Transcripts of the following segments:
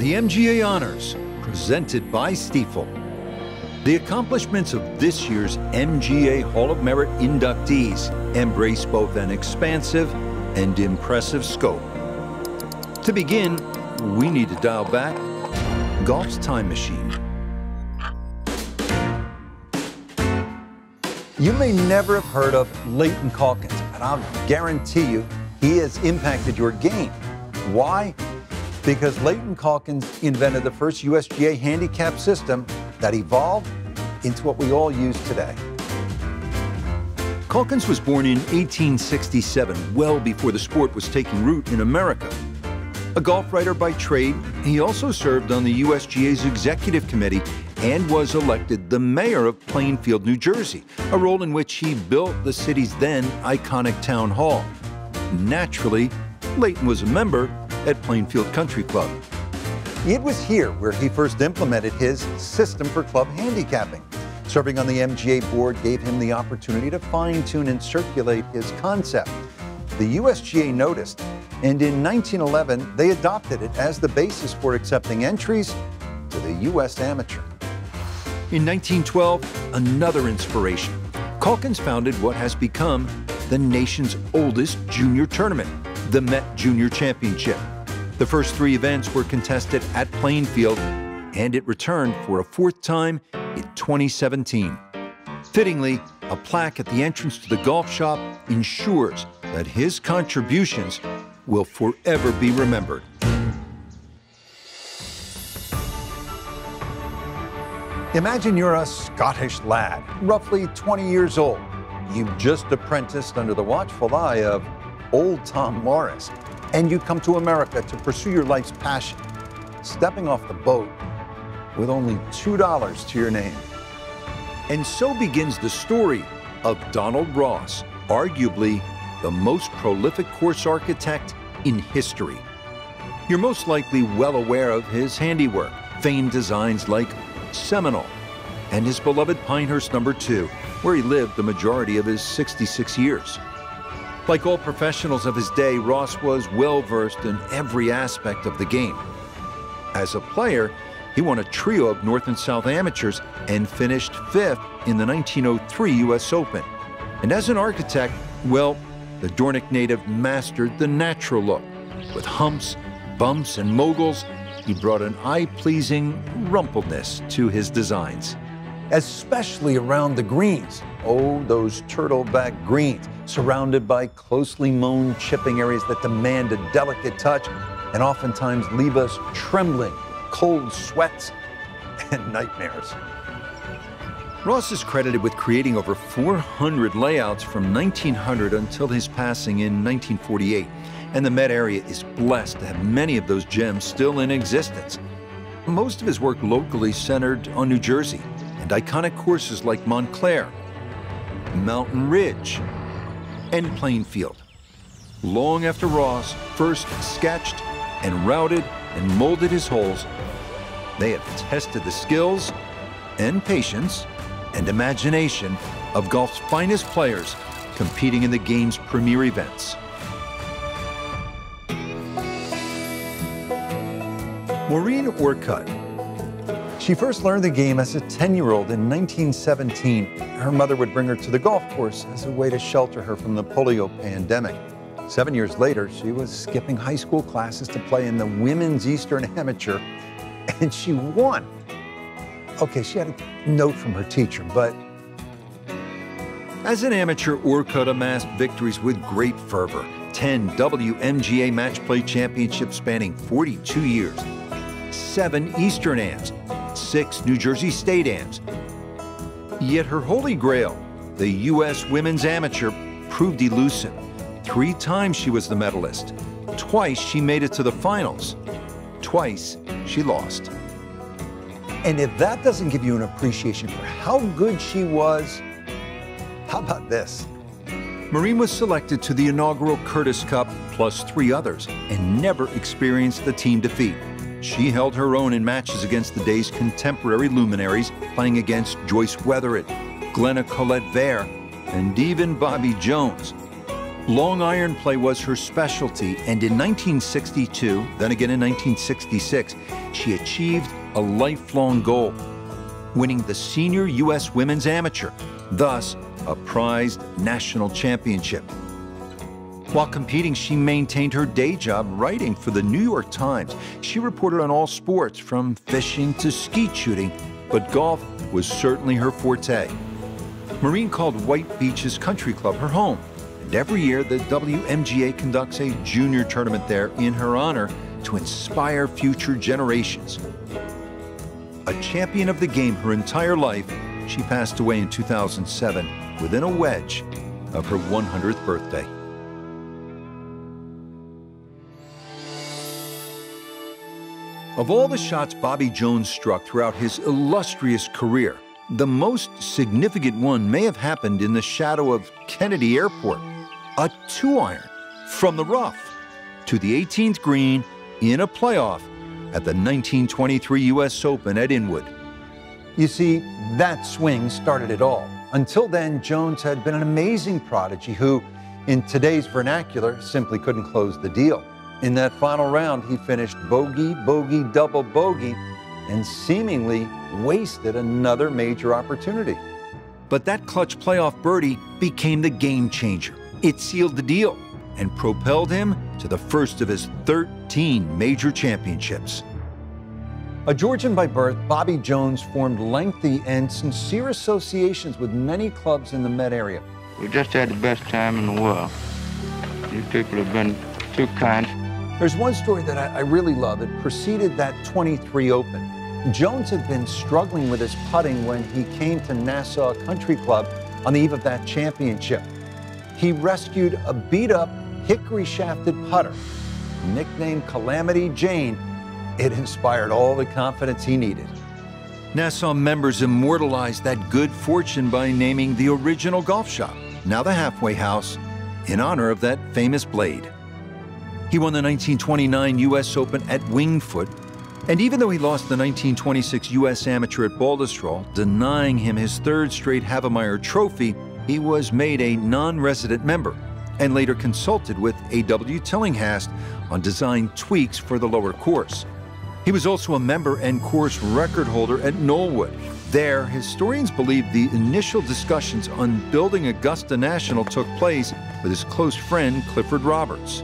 the MGA Honors, presented by Stiefel. The accomplishments of this year's MGA Hall of Merit inductees embrace both an expansive and impressive scope. To begin, we need to dial back golf's time machine. You may never have heard of Leighton Calkins, but I'll guarantee you he has impacted your game. Why? Because Leighton Calkins invented the first USGA handicap system that evolved into what we all use today. Calkins was born in 1867, well before the sport was taking root in America. A golf writer by trade, he also served on the USGA's executive committee and was elected the mayor of Plainfield, New Jersey, a role in which he built the city's then iconic town hall. Naturally, Leighton was a member at Plainfield Country Club. It was here where he first implemented his system for club handicapping. Serving on the MGA board gave him the opportunity to fine-tune and circulate his concept. The USGA noticed, and in 1911, they adopted it as the basis for accepting entries to the U.S. Amateur. In 1912, another inspiration. Calkins founded what has become the nation's oldest junior tournament, the Met Junior Championship. The first 3 events were contested at Plainfield, and it returned for a 4th time in 2017. Fittingly, a plaque at the entrance to the golf shop ensures that his contributions will forever be remembered. Imagine you're a Scottish lad, roughly 20 years old. You've just apprenticed under the watchful eye of old Tom Morris, and you come to America to pursue your life's passion, stepping off the boat with only $2 to your name. And so begins the story of Donald Ross, arguably the most prolific course architect in history. You're most likely well aware of his handiwork, famed designs like Seminole, and his beloved Pinehurst No. 2, where he lived the majority of his 66 years. Like all professionals of his day, Ross was well-versed in every aspect of the game. As a player, he won a trio of North and South amateurs and finished 5th in the 1903 U.S. Open. And as an architect, well, the Dornick native mastered the natural look. With humps, bumps, and moguls, he brought an eye-pleasing rumpledness to his designs. Especially around the greens. Oh, those turtleback greens, surrounded by closely mown chipping areas that demand a delicate touch and oftentimes leave us trembling, cold sweats, and nightmares. Ross is credited with creating over 400 layouts from 1900 until his passing in 1948, and the Met area is blessed to have many of those gems still in existence. Most of his work locally centered on New Jersey and iconic courses like Montclair, Mountain Ridge, and Plainfield. Long after Ross first sketched and routed and molded his holes, they have tested the skills and patience and imagination of golf's finest players competing in the game's premier events. Maureen Orcad. She first learned the game as a 10-year-old in 1917. Her mother would bring her to the golf course as a way to shelter her from the polio pandemic. 7 years later, she was skipping high school classes to play in the Women's Eastern Amateur, and she won. Okay, she had a note from her teacher, but... As an amateur, Orcutt amassed victories with great fervor. 10 WMGA Match Play Championships spanning 42 years, 7 Eastern Ams, 6 New Jersey State Ams. Yet her holy grail, the U.S. Women's Amateur, proved elusive. 3 times she was the medalist. Twice she made it to the finals. Twice she lost. And if that doesn't give you an appreciation for how good she was, how about this? Maureen was selected to the inaugural Curtis Cup plus 3 others and never experienced a team defeat. She held her own in matches against the day's contemporary luminaries, playing against Joyce Weatheritt, Glenna Colette Vare, and even Bobby Jones. Long iron play was her specialty, and in 1962, then again in 1966, she achieved a lifelong goal, winning the Senior U.S. Women's Amateur, thus a prized national championship. While competing, she maintained her day job writing for the New York Times. She reported on all sports, from fishing to skeet shooting, but golf was certainly her forte. Maureen called White Beaches Country Club her home, and every year the WMGA conducts a junior tournament there in her honor to inspire future generations. A champion of the game her entire life, she passed away in 2007 within a wedge of her 100th birthday. Of all the shots Bobby Jones struck throughout his illustrious career, the most significant one may have happened in the shadow of Kennedy Airport. A 2-iron from the rough to the 18th green in a playoff at the 1923 U.S. Open at Inwood. You see, that swing started it all. Until then, Jones had been an amazing prodigy who, in today's vernacular, simply couldn't close the deal. In that final round, he finished bogey, bogey, double bogey, and seemingly wasted another major opportunity. But that clutch playoff birdie became the game changer. It sealed the deal and propelled him to the first of his 13 major championships. A Georgian by birth, Bobby Jones formed lengthy and sincere associations with many clubs in the Met area. We just had the best time in the world. These people have been too kind. There's one story that I really love. It preceded that 23 Open. Jones had been struggling with his putting when he came to Nassau Country Club on the eve of that championship. He rescued a beat-up, hickory-shafted putter, nicknamed Calamity Jane. It inspired all the confidence he needed. Nassau members immortalized that good fortune by naming the original golf shop, now the Halfway House, in honor of that famous blade. He won the 1929 U.S. Open at Winged Foot, and even though he lost the 1926 U.S. Amateur at Baltusrol, denying him his third straight Havemeyer Trophy, he was made a non-resident member and later consulted with A.W. Tillinghast on design tweaks for the lower course. He was also a member and course record holder at Knollwood. There, historians believe the initial discussions on building Augusta National took place with his close friend Clifford Roberts.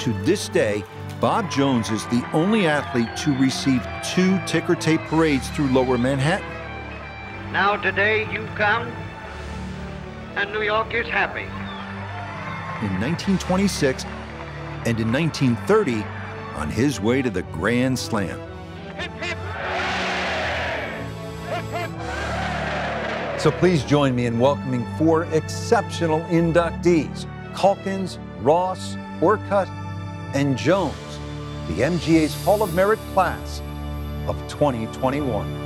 To this day, Bob Jones is the only athlete to receive 2 ticker tape parades through Lower Manhattan. Now today you come, and New York is happy. In 1926 and in 1930, on his way to the Grand Slam. So please join me in welcoming 4 exceptional inductees: Calkins, Ross, Orcutt, and Jones, the MGA's Hall of Merit class of 2021.